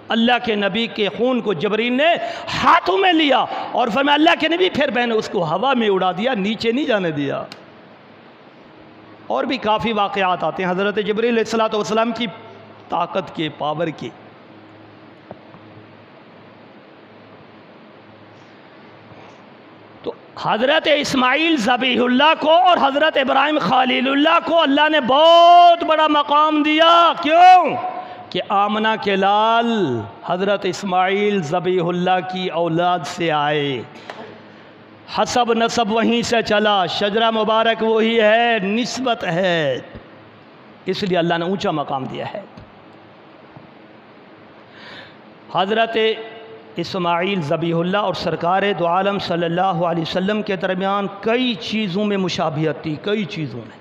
اللہ کے نبی کے خون کو جبریل نے ہاتھوں میں لیا اور فرمایا اللہ کے نبی پھر میں نے اس کو ہوا میں اڑا دیا، نیچے نہیں جانے دیا۔ اور بھی کافی واقعات آتے ہیں حضرت جبریل علیہ السلام کی طاقت کے، پاور کے۔ تو حضرت اسماعیل ذبیح اللہ کو اور حضرت ابراہیم خلیل اللہ کو اللہ نے بہت بڑا مقام دیا۔ کیوں؟ کہ آمنہ کے لال حضرت اسماعیل ذبیح اللہ کی اولاد سے آئے، حسب نسب وہیں سے چلا، شجرہ مبارک وہی ہے، نسبت ہے، اس لیے اللہ نے اونچا مقام دیا ہے۔ حضرت اسماعیل ذبیح اللہ اور سرکار دو عالم صلی اللہ علیہ وسلم کے درمیان کئی چیزوں میں مشابہت تھی، کئی چیزوں میں۔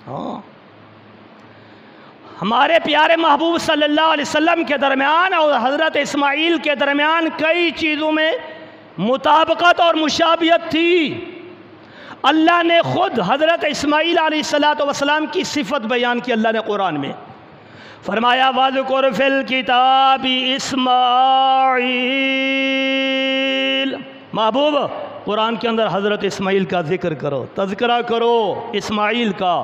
ہاں، ہمارے پیارے محبوب صلی اللہ علیہ وسلم کے درمیان اور حضرت اسماعیل کے درمیان کئی چیزوں میں مطابقت اور مشابہت تھی۔ اللہ نے خود حضرت اسماعیل علیہ السلام کی صفت بیان کی اللہ نے قرآن میں، فرمایا وَاذْكُرْ فِي الْكِتَابِ اسماعیل، محبوب قرآن کے اندر حضرت اسماعیل کا ذکر کرو، تذکرہ کرو اسماعیل کا۔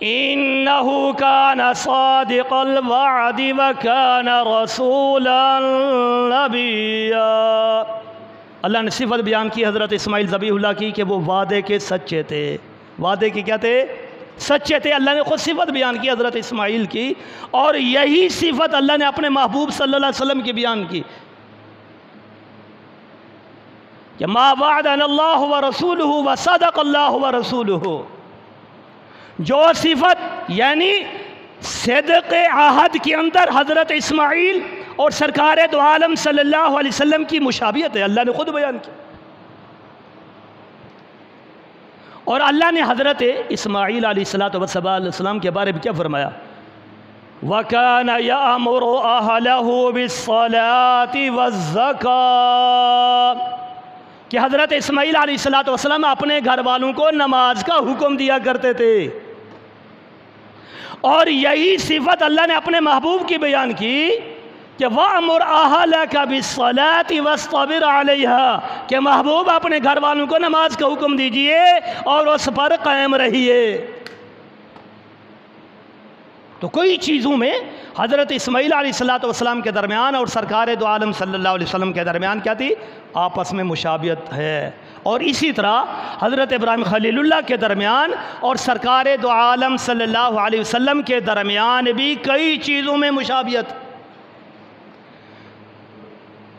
إِنَّهُ كَانَ صَادِقَ الْوَعْدِ وَكَانَ رَسُولًا نَبِيًّا۔ اللہ نے صفت بیان کی حضرت اسماعیل ذبیح اللہ کی کہ وہ وعدے کے سچے تھے، وعدے کے کیا تھے؟ سچے تھے۔ اللہ نے خود صفت بیان کی حضرت اسماعیل کی، اور یہی صفت اللہ نے اپنے محبوب صلی اللہ علیہ وسلم کی بیان کی کہ ما وعدنا اللہ ورسولہ وصدق اللہ ورسولہ۔ جو صفت یعنی صدق عہد کے اندر حضرت اسماعیل اور سرکار دو عالم صلی اللہ علیہ وسلم کی مشابہت ہے، اللہ نے خود بیان کی۔ اور اللہ نے حضرت اسماعیل علیہ السلام کے بارے میں کیا فرمایا؟ وَكَانَ يَأْمُرُ أَهْلَهُ بِالصَّلَاةِ وَالزَّكَاةِ، کہ حضرت اسماعیل علیہ السلام اپنے گھر والوں کو نماز کا حکم دیا کرتے تھے، اور یہی صفت اللہ نے اپنے محبوب کی بیان کی کہ وَأْمُرْ أَهْلَكَ بِالصَّلَاةِ وَاصْطَبِرْ عَلَيْهَا، کہ محبوب اپنے گھر والوں کو نماز کا حکم دیجئے اور اس پر قائم رہیے۔ تو کوئی چیزوں میں حضرت اسماعیل علیہ السلام کے درمیان اور سرکار دو عالم صلی اللہ علیہ وسلم کے درمیان کیا تھی؟ آپس میں مشابہت ہے۔ اور اسی طرح حضرت ابراہیم خلیل اللہ کے درمیان اور سرکار دو عالم صلی اللہ علیہ وسلم کے درمیان بھی کئی چیزوں میں مشابہت۔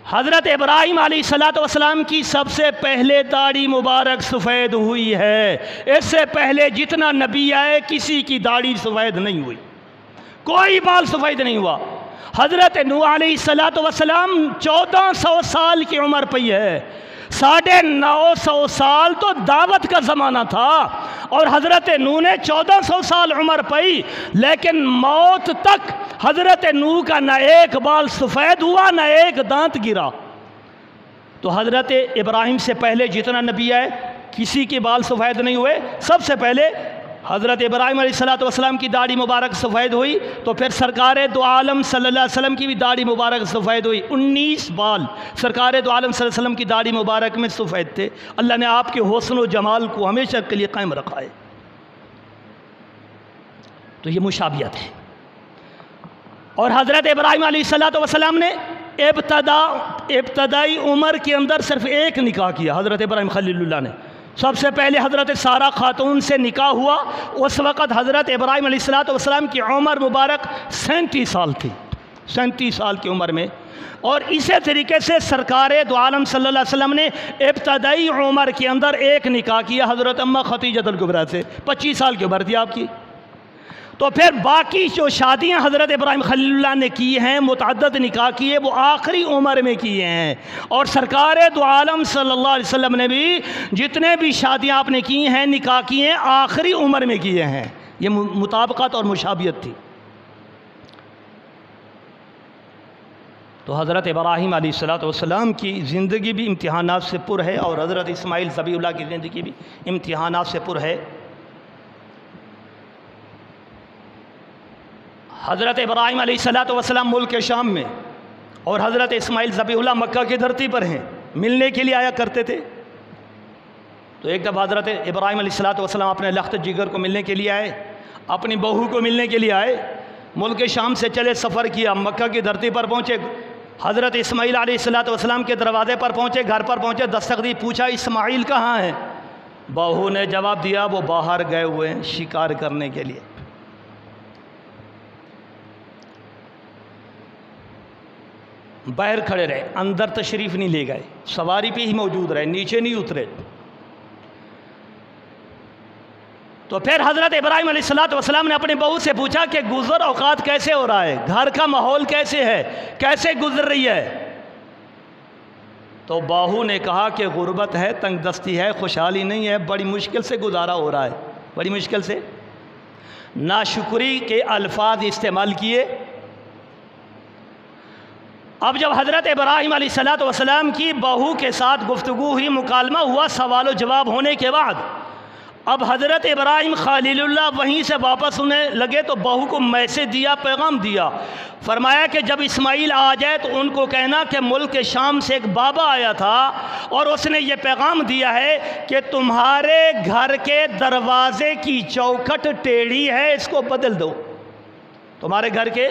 حضرت ابراہیم علیہ السلام کی سب سے پہلے داڑھی مبارک سفید ہوئی ہے، اس سے پہلے جتنا نبی آئے کسی کی داڑھی سفید نہیں ہوئی، کوئی بال سفید نہیں ہوا۔ حضرت نوح علیہ السلام 1400 سال کی عمر پئی ہے، 950 سال تو دعوت کا زمانہ تھا، اور حضرت نوح نے 1400 سال عمر پئی، لیکن موت تک حضرت نوح کا نہ ایک بال سفید ہوا نہ ایک دانت گرا۔ تو حضرت ابراہیم سے پہلے جتنا نبی آئے کسی کے بال سفید نہیں ہوئے، سب سے پہلے حضرت ابراہیم علیہ السلام کی داڑھی مبارک سفید ہوئی، تو پھر سرکار دو عالم صلی اللہ علیہ وسلم کی بھی داڑھی مبارک سفید ہوئی۔ 19 بال سرکار دو عالم صلی اللہ علیہ وسلم کی داڑھی مبارک میں سفید تھے۔ اللہ نے آپ کے حسن و جمال کو ہمیشہ کے لیے قائم رکھا ہے۔ تو یہ مشابہت ہے۔ اور حضرت ابراہیم علیہ السلام نے ابتدائی عمر کے اندر صرف ایک نکاح کیا۔ حضرت ابراہیم خلیل اللہ نے سب سے پہلے حضرت سارہ خاتون سے نکاح ہوا، اس وقت حضرت ابراہیم علیہ السلام کی عمر مبارک 37 سال تھی، 37 سال کی عمر میں۔ اور اسی طریقے سے سرکار دو عالم صلی اللہ علیہ وسلم نے ابتدائی عمر کے اندر ایک نکاح کیا حضرت اماں خدیجہ الکبریٰ سے، 25 سال کی عمر تھی آپ کی۔ تو پھر باقی جو شادیاں حضرت ابراہیم خلیل اللہ نے کی ہیں، متعدد نکاح کیے، وہ آخری عمر میں کیے ہیں۔ اور سرکار دو عالم صلی اللہ علیہ وسلم نے بھی جتنے بھی شادیاں آپ نے کی ہیں، نکاح کیے ہیں، آخری عمر میں کیے ہیں۔ یہ مطابقت اور مشابہت تھی۔ تو حضرت ابراہیم علیہ السلام کی زندگی بھی امتحانات سے پر ہے، اور حضرت اسماعیل ذبیح اللہ کی زندگی بھی امتحانات سے پر ہے۔ حضرت ابراہیم علیہ السلام ملک شام میں، اور حضرت اسماعیل ذبیح اللہ مکہ کی دھرتی پر ہیں، ملنے کے لیے آیا کرتے تھے۔ تو ایک دفعہ حضرت ابراہیم علیہ السلام اپنے لخت جگر کو ملنے کے لیے آئے، اپنی بہو کو ملنے کے لیے آئے، ملک شام سے چلے، سفر کیا، مکہ کی دھرتی پر پہنچے، حضرت اسماعیل علیہ السلام کے دروازے پر پہنچے، گھر پر پہنچے، دستک دی، پوچھا اسماعیل کہاں ہیں؟ بہو نے جواب دیا وہ باہر گئے ہوئے ہیں شکار کرنے کے لیے۔ باہر کھڑے رہے، اندر تشریف نہیں لے گئے، سواری پہ ہی موجود رہے، نیچے نہیں اترے۔ تو پھر حضرت ابراہیم علیہ السلام نے اپنے بہو سے پوچھا کہ گزر اوقات کیسے ہو رہا ہے، گھر کا ماحول کیسے ہے، کیسے گزر رہی ہے؟ تو بہو نے کہا کہ غربت ہے، تنگ دستی ہے، خوشحالی نہیں ہے، بڑی مشکل سے گزارا ہو رہا ہے، بڑی مشکل سے۔ ناشکری کے الفاظ استعمال کیے۔ اب جب حضرت ابراہیم علیہ السلام کی بہو کے ساتھ گفتگو ہوئی، مکالمہ ہوا، سوال و جواب ہونے کے بعد اب حضرت ابراہیم خلیل اللہ وہیں سے واپس ہونے لگے، تو بہو کو میسج دیا، پیغام دیا، فرمایا کہ جب اسماعیل آ جائے تو ان کو کہنا کہ ملک شام سے ایک بابا آیا تھا اور اس نے یہ پیغام دیا ہے کہ تمہارے گھر کے دروازے کی چوکھٹ ٹیڑھی ہے، اس کو بدل دو۔ تمہارے گھر کے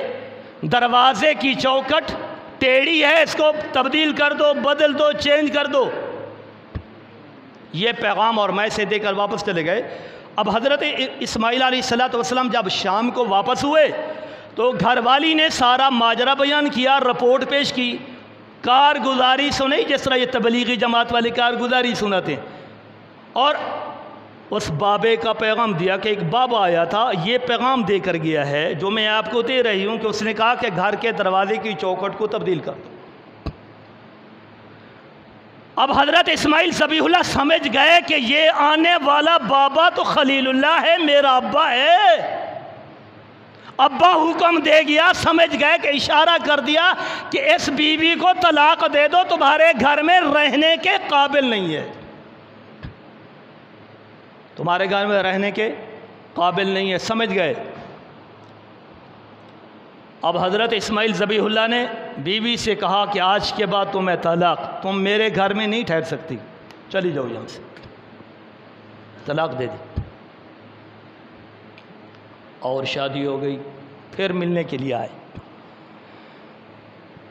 دروازے کی چوکھٹ ٹیڑھی ہے، اس کو تبدیل کر دو، بدل دو، چینج کر دو۔ یہ پیغام اور میسج دے کر واپس چلے گئے۔ اب حضرت اسماعیل علیہ السلام جب شام کو واپس ہوئے تو گھر والی نے سارا ماجرا بیان کیا، رپورٹ پیش کی، کارگزاری سنائی، جس طرح یہ تبلیغی جماعت والے کارگزاری سناتے ہیں، اور اس بابے کا پیغام دیا کہ ایک بابا آیا تھا، یہ پیغام دے کر گیا ہے جو میں آپ کو دے رہی ہوں، کہ اس نے کہا کہ گھر کے دروازے کی چوکھٹ کو تبدیل کر دو۔ اب حضرت اسماعیل ذبیح اللہ سمجھ گئے کہ یہ آنے والا بابا تو خلیل اللہ ہے، میرا ابا ہے۔ ابا حکم دے گیا، سمجھ گئے کہ اشارہ کر دیا کہ اس بیوی کو طلاق دے دو، تمہارے گھر میں رہنے کے قابل نہیں ہے، تمہارے گھر میں رہنے کے قابل نہیں ہے، سمجھ گئے۔ اب حضرت اسماعیل ذبیح اللہ نے بیوی سے کہا کہ آج کے بعد تمہیں طلاق، تم میرے گھر میں نہیں ٹھہر سکتی، چلی جاؤ یہاں سے، طلاق دے دی اور شادی ہو گئی۔ پھر ملنے کے لیے آئے،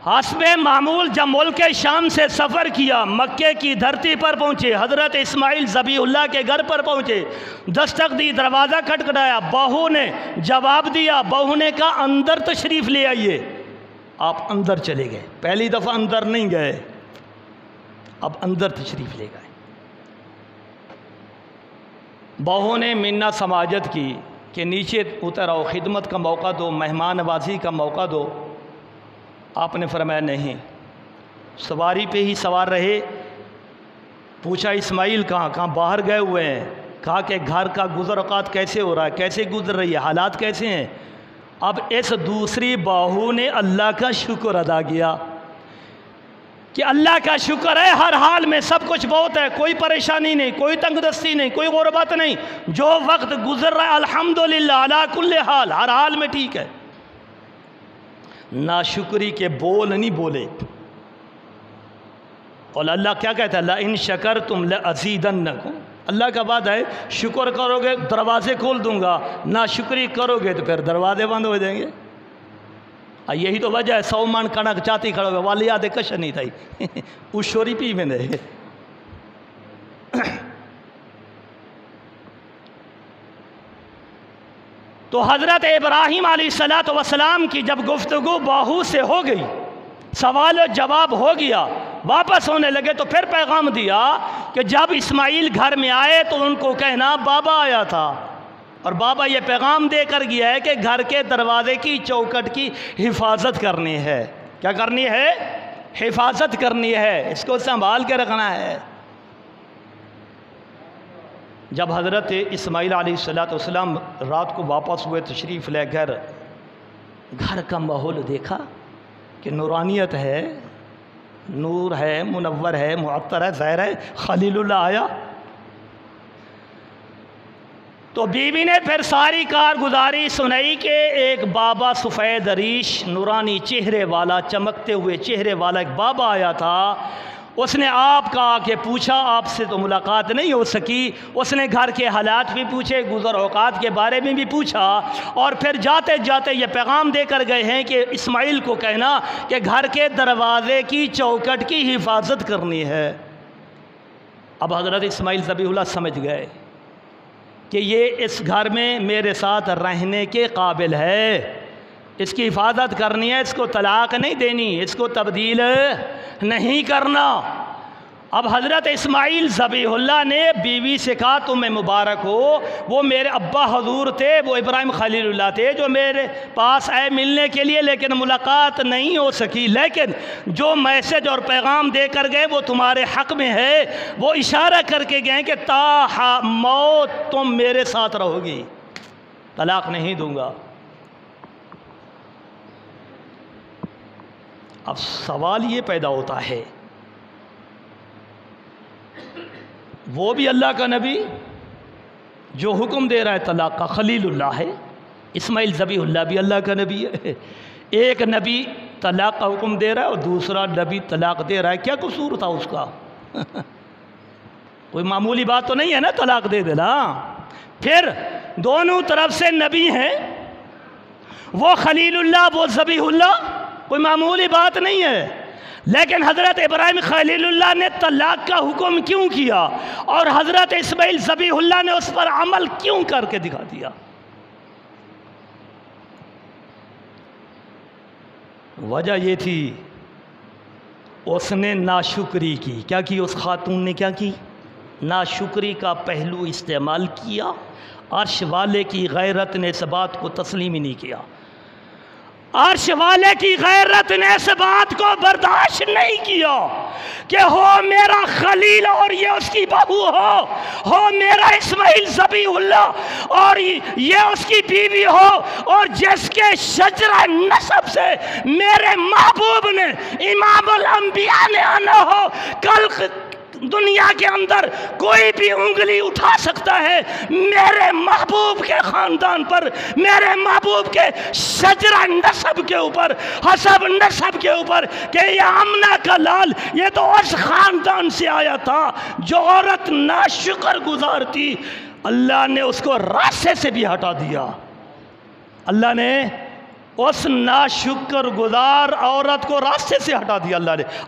حسب معمول جب ملک شام سے سفر کیا، مکے کی دھرتی پر پہنچے، حضرت اسماعیل ذبیح اللہ کے گھر پر پہنچے، دستک دی، دروازہ کھٹکھٹایا، بہو نے جواب دیا، بہو نے کہا اندر تشریف لے آئیے۔ آپ اندر چلے گئے، پہلی دفعہ اندر نہیں گئے، اب اندر تشریف لے گئے۔ بہو نے منت سماجت کی کہ نیچے اتر آؤ، خدمت کا موقع دو، مہمان نوازی کا موقع دو۔ آپ نے فرمایا نہیں، سواری پہ ہی سوار رہے۔ پوچھا اسماعیل کہاں باہر گئے ہوئے ہیں۔ کہا کہ گھر کا گزر اوقات کیسے ہو رہا ہے، کیسے گزر رہی ہے، حالات کیسے ہیں۔ اب اس دوسری بہو نے اللہ کا شکر ادا کیا کہ اللہ کا شکر ہے، ہر حال میں سب کچھ بہت ہے، کوئی پریشانی نہیں، کوئی تنگ دستی نہیں، کوئی غربت نہیں، جو وقت گزر رہا ہے الحمدللہ علی کل حال، ہر حال میں ٹھیک ہے۔ ناشکری کے بول نہیں بولے۔ اور اللہ کیا کہتا ہے، لَئِن شَكَرْتُمْ لَأَزِيدَنَّكُمْ، اللہ کا وعدہ ہے شکر کرو گے دروازے کھول دوں گا، ناشکری کرو گے تو پھر دروازے بند ہو جائیں گے۔ یہی تو وجہ ہے 100 من کنک چاتی کھڑو گے والی یاد کش نہیں تھا اس شوری پی میں دے۔ تو حضرت ابراہیم علیہ السلام کی جب گفتگو بہو سے ہو گئی، سوال و جواب ہو گیا، واپس ہونے لگے، تو پھر پیغام دیا کہ جب اسماعیل گھر میں آئے تو ان کو کہنا بابا آیا تھا، اور بابا یہ پیغام دے کر گیا ہے کہ گھر کے دروازے کی چوکٹ کی حفاظت کرنی ہے۔ کیا کرنی ہے؟ حفاظت کرنی ہے، اس کو سنبھال کے رکھنا ہے۔ جب حضرت اسماعیل علیہ السلام رات کو واپس ہوئے، تشریف لے گھر کا ماحول دیکھا کہ نورانیت ہے، نور ہے، منور ہے، معطر ہے، ظاہر ہے خلیل اللہ آیا۔ تو بیوی نے پھر ساری کارگزاری سنائی کہ ایک بابا سفید ریش نورانی چہرے والا، چمکتے ہوئے چہرے والا ایک بابا آیا تھا۔ اس نے آپ کا آ کے پوچھا، آپ سے تو ملاقات نہیں ہو سکی، اس نے گھر کے حالات بھی پوچھے، گزر اوقات کے بارے میں بھی پوچھا، اور پھر جاتے جاتے یہ پیغام دے کر گئے ہیں کہ اسماعیل کو کہنا کہ گھر کے دروازے کی چوکٹ کی حفاظت کرنی ہے۔ اب حضرت اسماعیل ذبیح اللہ سمجھ گئے کہ یہ اس گھر میں میرے ساتھ رہنے کے قابل ہے، اس کی حفاظت کرنی ہے، اس کو طلاق نہیں دینی، اس کو تبدیل نہیں کرنا۔ اب حضرت اسماعیل ذبیح اللہ نے بیوی سے کہا تمہیں مبارک ہو، وہ میرے ابا حضور تھے، وہ ابراہیم خلیل اللہ تھے جو میرے پاس آئے ملنے کے لیے، لیکن ملاقات نہیں ہو سکی، لیکن جو میسج اور پیغام دے کر گئے وہ تمہارے حق میں ہے۔ وہ اشارہ کر کے گئے کہ تا موت تم میرے ساتھ رہو گی، طلاق نہیں دوں گا۔ اب سوال یہ پیدا ہوتا ہے، وہ بھی اللہ کا نبی جو حکم دے رہا ہے طلاق کا، خلیل اللہ ہے، اسماعیل ذبیح اللہ بھی اللہ کا نبی ہے۔ ایک نبی طلاق کا حکم دے رہا ہے اور دوسرا نبی طلاق دے رہا ہے، کیا قصور تھا اس کا؟ کوئی معمولی بات تو نہیں ہے نا طلاق دے دینا۔ پھر دونوں طرف سے نبی ہیں، وہ خلیل اللہ، وہ ذبیح اللہ، کوئی معمولی بات نہیں ہے۔ لیکن حضرت ابراہیم خلیل اللہ نے طلاق کا حکم کیوں کیا اور حضرت اسماعیل ذبیح اللہ نے اس پر عمل کیوں کر کے دکھا دیا؟ وجہ یہ تھی اس نے ناشکری کی۔ کیا کی اس خاتون نے؟ کیا کی؟ ناشکری کا پہلو استعمال کیا۔ عرش والے کی غیرت نے اس بات کو تسلیم ہی نہیں کیا، عرش والے کی غیرت نے اس بات کو برداشت نہیں کیا کہ ہو میرا خلیل اور یہ اس کی بہو ہو میرا اسماعیل ذبیح اللہ اور یہ اس کی بیوی ہو، اور جس کے شجرہ نسب سے میرے محبوب نے امام الانبیاء نے آنا ہو، کل دنیا کے اندر کوئی بھی انگلی اٹھا سکتا ہے میرے محبوب کے خاندان پر، میرے محبوب کے شجرہ نسب کے اوپر، حسب نسب کے اوپر، کہ یہ آمنہ کا لال یہ تو اس خاندان سے آیا تھا جو عورت ناشکر گزار تھی، اللہ نے اس کو راستے سے بھی ہٹا دیا۔ اللہ نے اس ناشکر گزار عورت کو راستے سے ہٹا دیا۔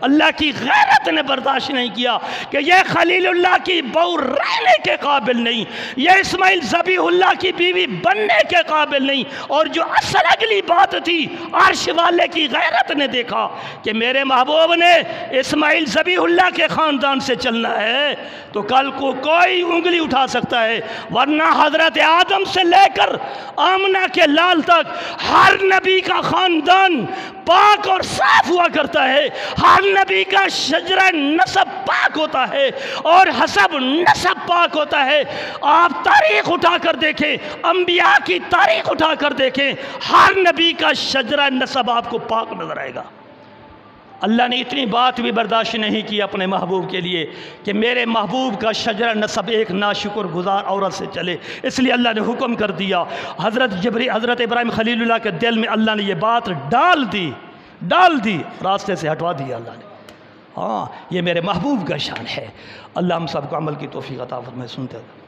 اللہ کی غیرت نے برداشت نہیں کیا کہ یہ خلیل اللہ کی بہو رہنے کے قابل نہیں، یہ اسماعیل ذبیح اللہ کی بیوی بننے کے قابل نہیں۔ اور جو اصل اگلی بات تھی، عرش والے کی غیرت نے دیکھا کہ میرے محبوب نے اسماعیل ذبیح اللہ کے خاندان سے چلنا ہے تو کل کو کوئی انگلی اٹھا سکتا ہے، ورنہ حضرت آدم سے لے کر آمنہ کے لال تک ہر نبی کا خاندان پاک اور صاف ہوا کرتا ہے، ہر نبی کا شجرہ نسب پاک ہوتا ہے اور حسب نسب پاک ہوتا ہے۔ آپ تاریخ اٹھا کر دیکھیں، انبیاء کی تاریخ اٹھا کر دیکھیں، ہر نبی کا شجرہ نسب آپ کو پاک نظر آئے گا۔ اللہ نے اتنی بات بھی برداشت نہیں کی اپنے محبوب کے لیے کہ میرے محبوب کا شجرہ نسب ایک ناشکر گزار عورت سے چلے، اس لیے اللہ نے حکم کر دیا۔ حضرت ابراہیم خلیل اللہ کے دل میں اللہ نے یہ بات ڈال دی، راستے سے ہٹوا دیا اللہ نے۔ ہاں، یہ میرے محبوب کا شان ہے۔ اللہ ہم سب کو عمل کی توفیق عطا فرمائے۔ سنتے ہیں۔